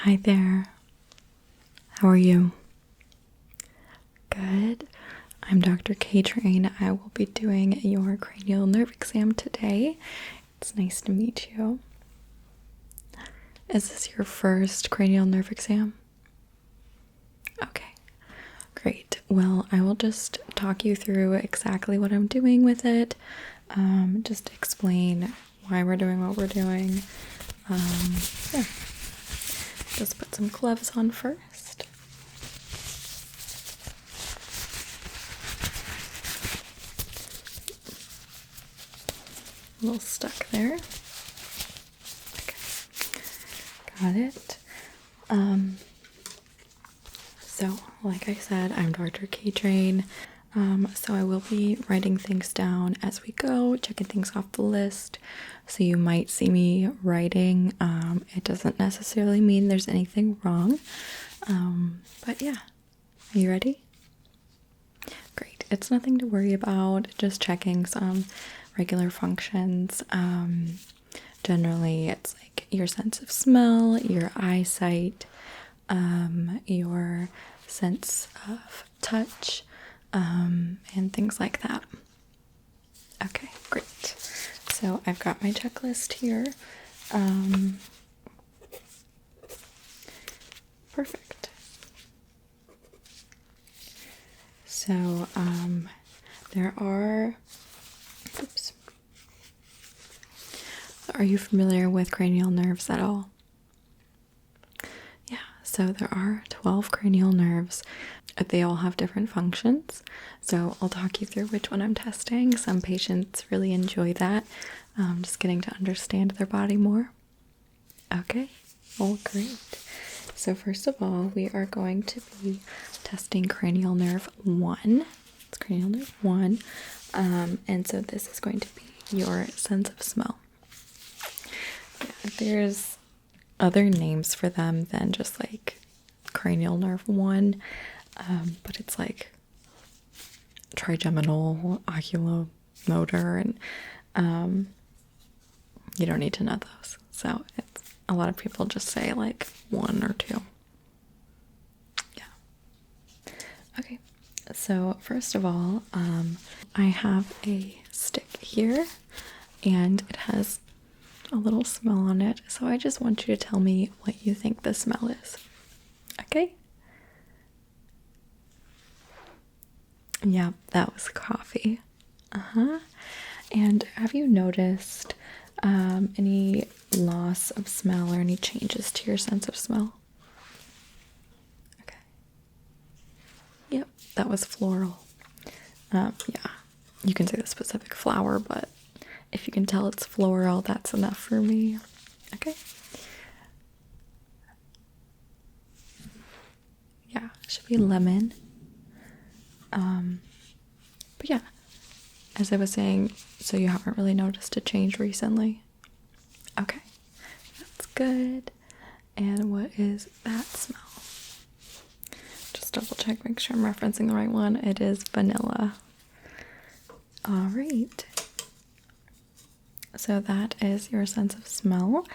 Hi there. How are you? Good. I'm Dr. KTrain. I will be doing your cranial nerve exam today. It's nice to meet you. Is this your first cranial nerve exam? Okay, great. Well, I will just talk you through exactly what I'm doing with it. Just explain why we're doing what we're doing. Yeah. Just put some gloves on first. A little stuck there. Okay. Got it. So like I said, I'm Dr. KTrain. So I will be writing things down as we go, checking things off the list. So you might see me writing. It doesn't necessarily mean there's anything wrong. But yeah, are you ready? Great. It's nothing to worry about, just checking some regular functions. Generally, it's like your sense of smell, your eyesight, your sense of touch, and things like that. Okay, great. So I've got my checklist here. Perfect. So, there are, oops. Are you familiar with cranial nerves at all? Yeah, so there are 12 cranial nerves. They all have different functions. So I'll talk you through which one I'm testing. Some patients really enjoy that, just getting to understand their body more. Okay, well, great. So first of all, we are going to be testing cranial nerve 1. It's cranial nerve 1. And so this is going to be your sense of smell. Yeah, there's other names for them than just like cranial nerve 1, but it's like trigeminal, oculomotor, and you don't need to know those. So it's, a lot of people just say like 1 or 2. Yeah. Okay. So first of all, I have a stick here, and it has a little smell on it. So I just want you to tell me what you think the smell is. Okay? Yeah, that was coffee. And have you noticed any loss of smell or any changes to your sense of smell? Okay. Yep, that was floral. Yeah, you can say the specific flower, but if you can tell it's floral, that's enough for me. Okay. Yeah, it should be lemon. But yeah, as I was saying, so you haven't really noticed a change recently? Okay, that's good. And what is that smell? Just double check, make sure I'm referencing the right one. It is vanilla. All right. So that is your sense of smell.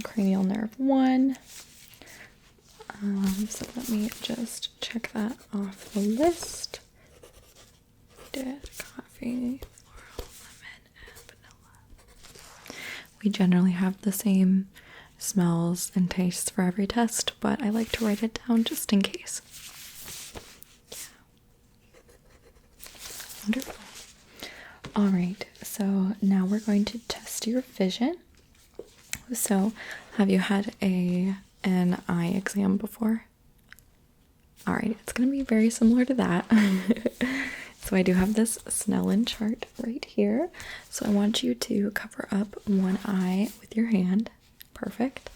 Cranial nerve 1. So let me just check that off the list. Did coffee, floral, lemon, and vanilla. We generally have the same smells and tastes for every test, but I like to write it down just in case. Yeah. Wonderful. All right, so now we're going to test your vision. So, have you had an eye exam before? All right, it's going to be very similar to that. So I do have this Snellen chart right here. So I want you to cover up one eye with your hand. Perfect.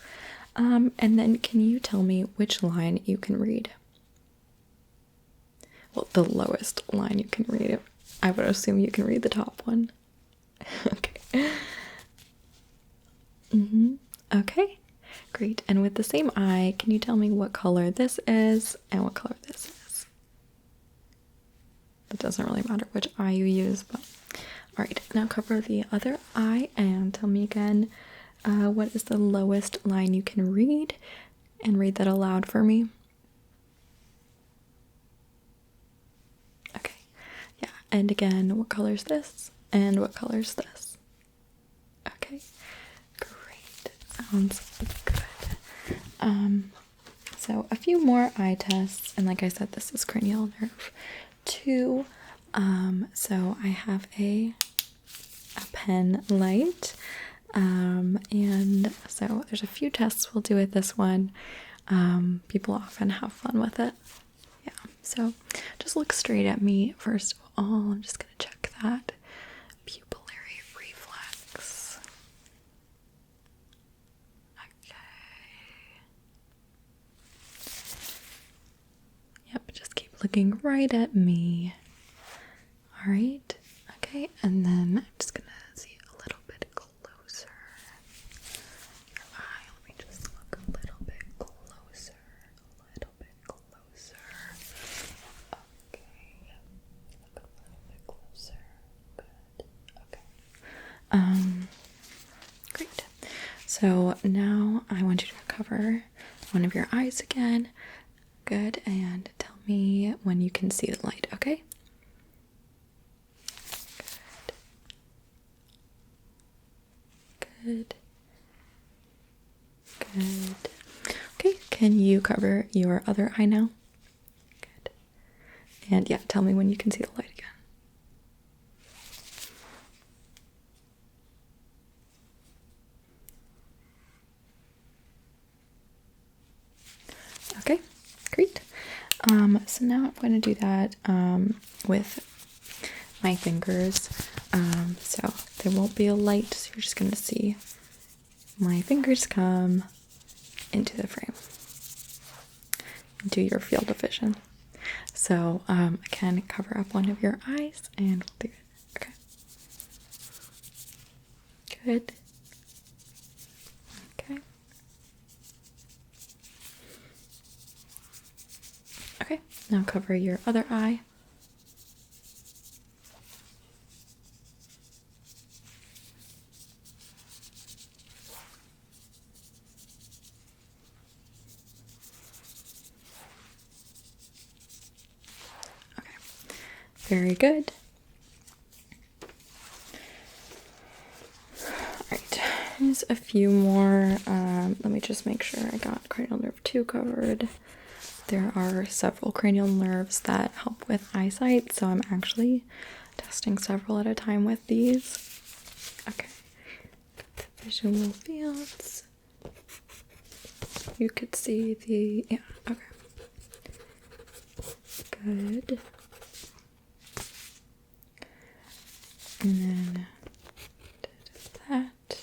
And then can you tell me which line you can read? Well, the lowest line you can read. I would assume you can read the top one. Okay. Okay. Great. And with the same eye, can you tell me what color this is and what color this is? It doesn't really matter which eye you use, but all right. Now cover the other eye and tell me again what is the lowest line you can read and read that aloud for me? Okay. Yeah. And again, what color is this? And what color is this? Okay. Great. Sounds good. So a few more eye tests, and like I said, this is cranial nerve 2. So I have a pen light, and so there's a few tests we'll do with this one. People often have fun with it. Yeah, so just look straight at me first of all. I'm just gonna check that pupillary reflex. Yep, just keep looking right at me. All right, okay, and then I'm just gonna see a little bit closer. Your eye, let me just look a little bit closer. Okay, yep, look a little bit closer. Good, okay. Great. So now I want you to cover one of your eyes again. Good, and tell me when you can see the light, okay? Good. Good. Okay, can you cover your other eye now? Good. And yeah, tell me when you can see the light again. Okay, great. So now I'm going to do that with my fingers. So there won't be a light, so you're just going to see my fingers come into the frame, into your field of vision. So again, cover up one of your eyes and we'll do it. Okay. Good. Okay. Okay, now cover your other eye. Okay, very good. Alright, here's a few more. Let me just make sure I got cranial nerve 2 covered. There are several cranial nerves that help with eyesight, so I'm actually testing several at a time with these. Okay. Visual fields. You could see the, yeah, okay. Good. And then did that.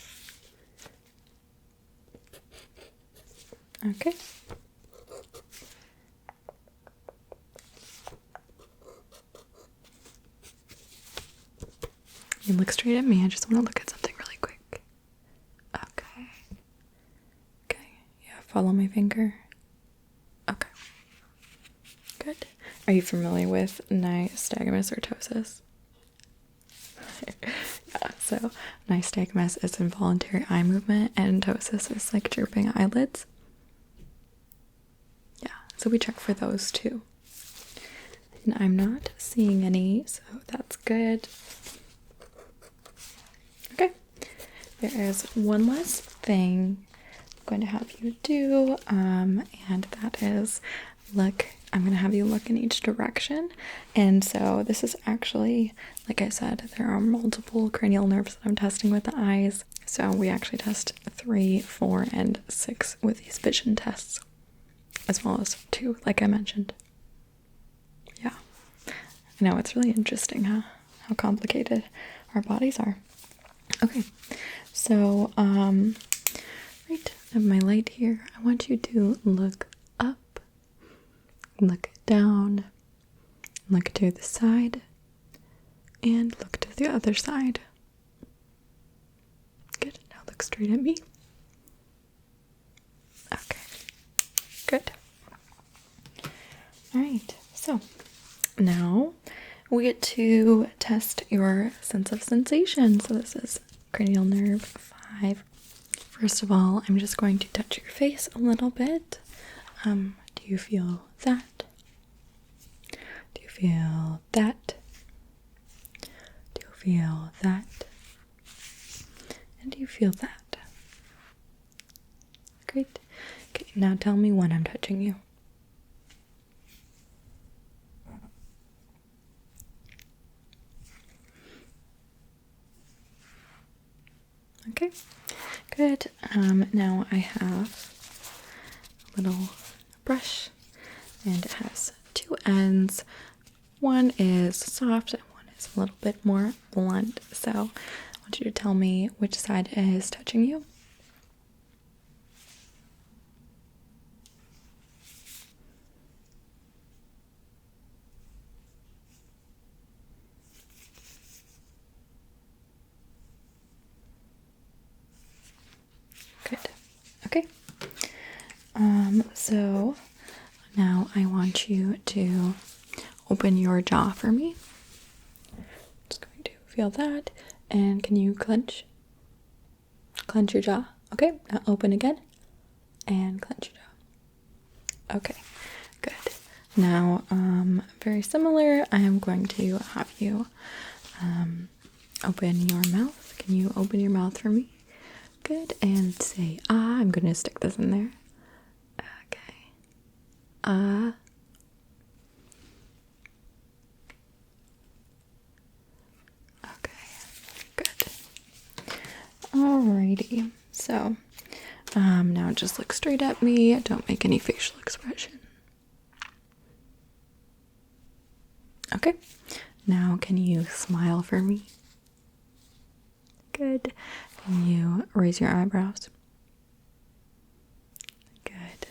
Okay. You look straight at me. I just want to look at something really quick. Okay. Okay. Yeah, follow my finger. Okay. Good. Are you familiar with nystagmus or ptosis? Yeah, so nystagmus is involuntary eye movement and ptosis is like drooping eyelids. Yeah, so we check for those too. And I'm not seeing any, so that's good. Okay, there is one last thing I'm going to have you do, and that is look. I'm going to have you look in each direction. And so this is actually, like I said, there are multiple cranial nerves that I'm testing with the eyes. So we actually test 3, 4, and 6 with these vision tests, as well as 2, like I mentioned. Yeah, I know, it's really interesting, huh? How complicated our bodies are. Okay, so, right, I have my light here. I want you to look up, look down, look to the side, and look to the other side. Good, now look straight at me. Okay, good. Alright, so now we get to test your sense of sensation. So this is cranial nerve 5 First of all, I'm just going to touch your face a little bit. Do you feel that? Do you feel that? Do you feel that? And do you feel that? Great. Okay, now tell me when I'm touching you. Okay, good. Now I have a little brush, and it has two ends. One is soft and one is a little bit more blunt. So I want you to tell me which side is touching you. Good. Okay. So now I want you to open your jaw for me. Just going to feel that. And can you clench? Clench your jaw. Okay. Now open again. And clench your jaw. Okay. Good. Now, very similar. I am going to have you open your mouth. Can you open your mouth for me? Good. And say ah. I'm going to stick this in there. Okay. Ah. Okay. Good. Alrighty. So, now just look straight at me. Don't make any facial expression. Okay. Now, can you smile for me? Good. Can you raise your eyebrows? Good.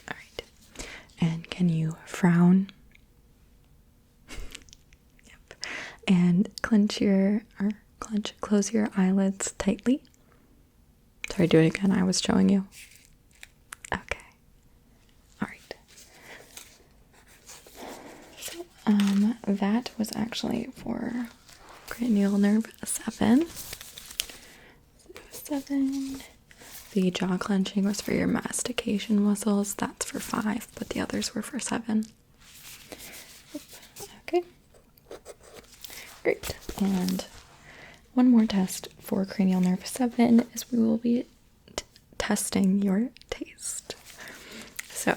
All right. And can you frown? Yep. And close your eyelids tightly. Sorry, do it again. I was showing you. Okay. All right. So, that was actually for cranial nerve 7. 7. The jaw clenching was for your mastication muscles. That's for 5, but the others were for 7. Okay. Great. And one more test for cranial nerve 7 is we will be testing your taste. So,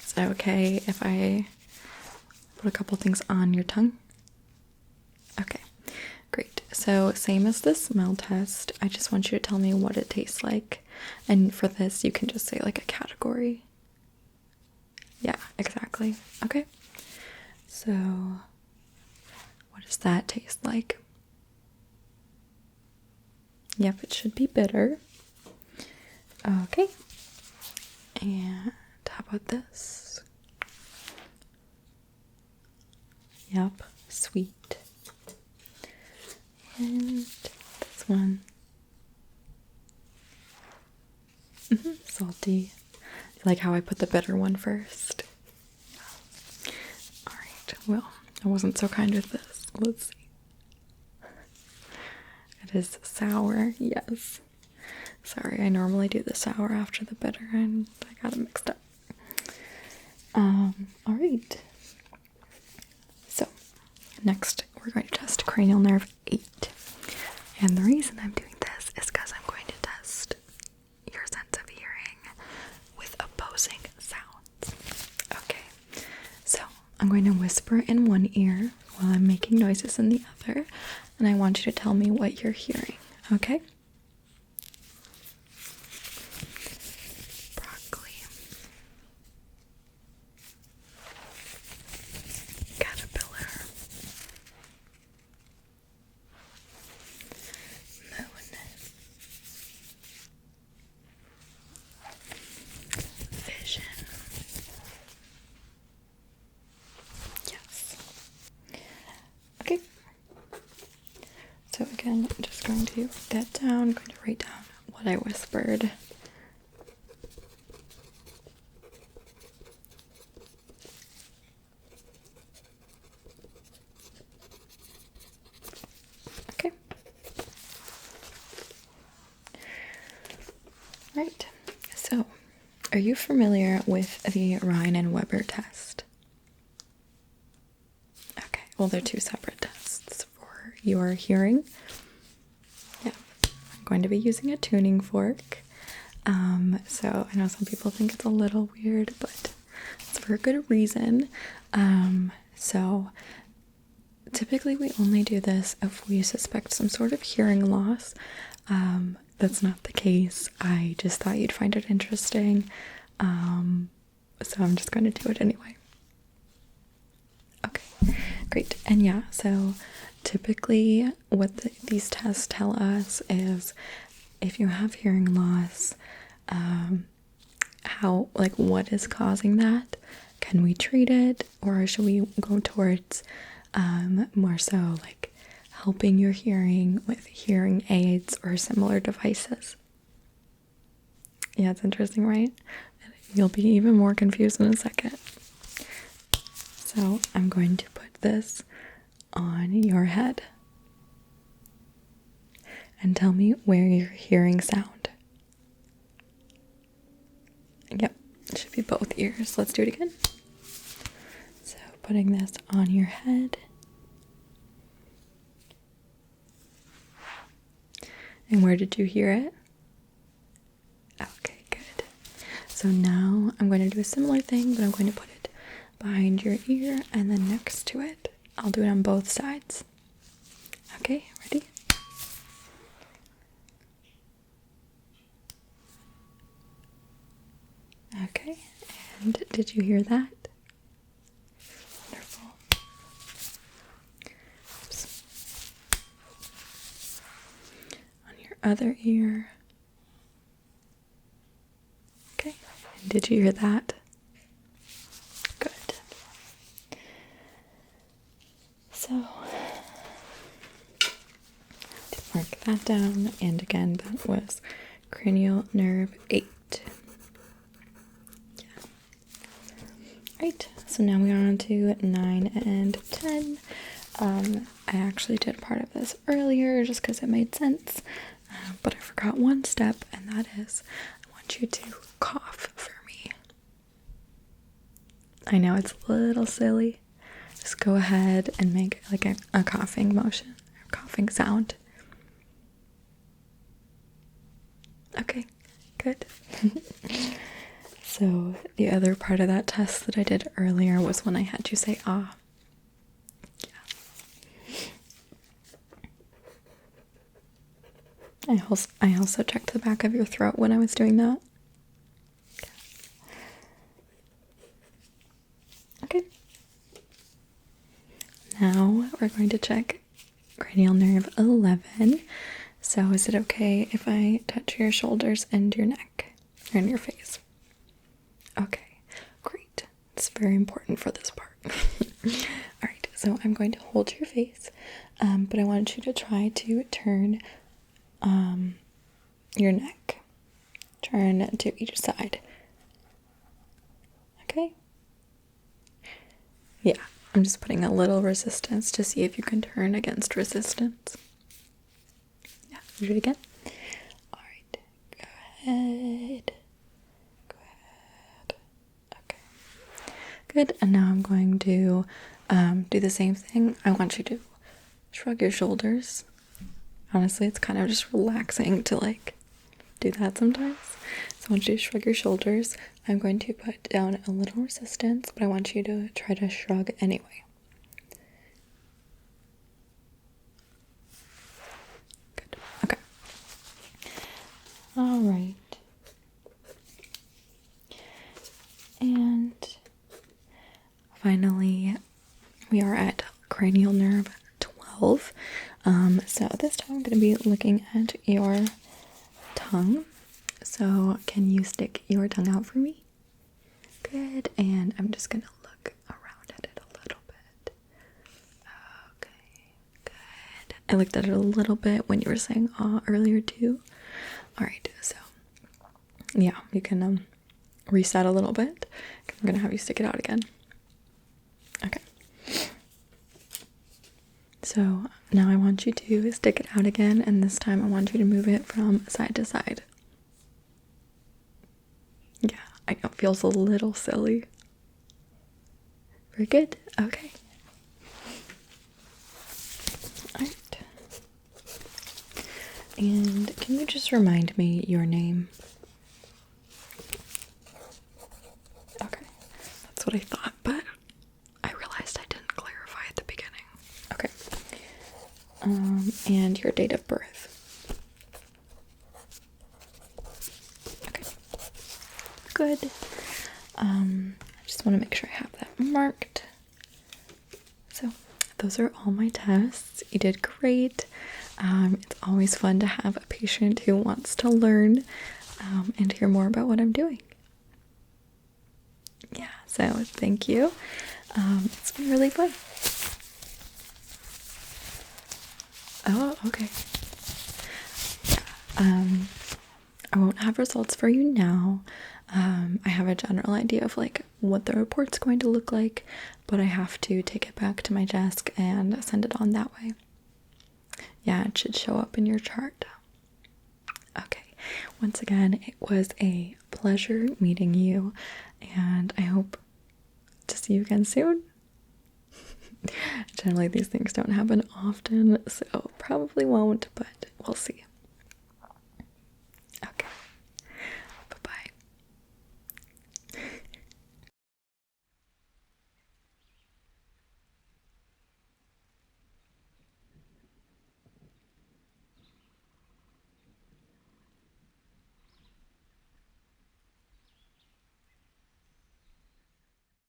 is it okay if I put a couple things on your tongue? Okay, great. So, same as the smell test, I just want you to tell me what it tastes like. And for this, you can just say like a category. Yeah, exactly. Okay. So, what does that taste like? Yep, it should be bitter. Okay. And how about this? Yep, sweet. And this one. Salty. You like how I put the bitter one first? Alright, well, I wasn't so kind with this. Let's see. It is sour, yes. Sorry, I normally do the sour after the bitter and I got it mixed up. Alright. So, next we're going to test cranial nerve 8. And the reason I'm doing this is because I'm going to test your sense of hearing with opposing sounds. Okay, so I'm going to whisper in one ear while I'm making noises in the other, and I want you to tell me what you're hearing, okay? Broccoli. Caterpillar. Moon. Vision. Yes. Okay. So again, I'm just going to get down, I'm going to write down what I whispered. Are you familiar with the Ryan and Weber test? Okay, well, they're two separate tests for your hearing. Yeah, I'm going to be using a tuning fork. So I know some people think it's a little weird, but it's for a good reason. So typically we only do this if we suspect some sort of hearing loss. That's not the case. I just thought you'd find it interesting. So I'm just going to do it anyway. Okay, great. And yeah, so typically what these tests tell us is if you have hearing loss, what is causing that? Can we treat it, or should we go towards more so like helping your hearing with hearing aids or similar devices? Yeah, it's interesting, right? You'll be even more confused in a second. So I'm going to put this on your head and tell me where you're hearing sound. Yep, it should be both ears. Let's do it again. So putting this on your head. And where did you hear it? Okay, good. So now I'm going to do a similar thing, but I'm going to put it behind your ear and then next to it. I'll do it on both sides. Okay, ready? Okay, and did you hear that? Wonderful. Oops. On your other ear. Okay, and did you hear that? Good. So, mark that down, and again, that was cranial nerve 8. Right, so now we are on to 9 and 10. I actually did part of this earlier just because it made sense, but I forgot one step, and that is I want you to cough for me. I know it's a little silly. Just go ahead and make like a coughing motion, or coughing sound. Okay, good. So the other part of that test that I did earlier was when I had you say ah. Yeah. I also checked the back of your throat when I was doing that. Okay. Now we're going to check cranial nerve 11. So is it okay if I touch your shoulders and your neck or in your face? Okay, great. It's very important for this part. Alright, so I'm going to hold your face, but I want you to try to turn your neck. Turn to each side. Okay? Yeah, I'm just putting a little resistance to see if you can turn against resistance. Yeah, do it again. Alright, go ahead. Good, and now I'm going to do the same thing. I want you to shrug your shoulders. Honestly, it's kind of just relaxing to like do that sometimes. So I want you to shrug your shoulders. I'm going to put down a little resistance, but I want you to try to shrug anyway. Good, okay. All right. And finally, we are at cranial nerve 12. So this time I'm going to be looking at your tongue. So can you stick your tongue out for me? Good. And I'm just going to look around at it a little bit. Okay, good. I looked at it a little bit when you were saying "ah" earlier too. All right, so yeah, you can reset a little bit. I'm going to have you stick it out again. Okay. So now I want you to stick it out again, and this time I want you to move it from side to side. Yeah, I know it feels a little silly. Very good. Okay. Alright. And can you just remind me your name? Okay. That's what I thought, but I realized I didn't clarify at the beginning. Okay. And your date of birth. Okay. Good. I just want to make sure I have that marked. So those are all my tests. You did great. It's always fun to have a patient who wants to learn and hear more about what I'm doing. Yeah, so thank you. It's been really fun. Oh, okay. I won't have results for you now. I have a general idea of like what the report's going to look like, but I have to take it back to my desk and send it on that way. Yeah, it should show up in your chart. Okay. Once again, it was a pleasure meeting you, and I hope to see you again soon. Generally, these things don't happen often, so probably won't, but we'll see.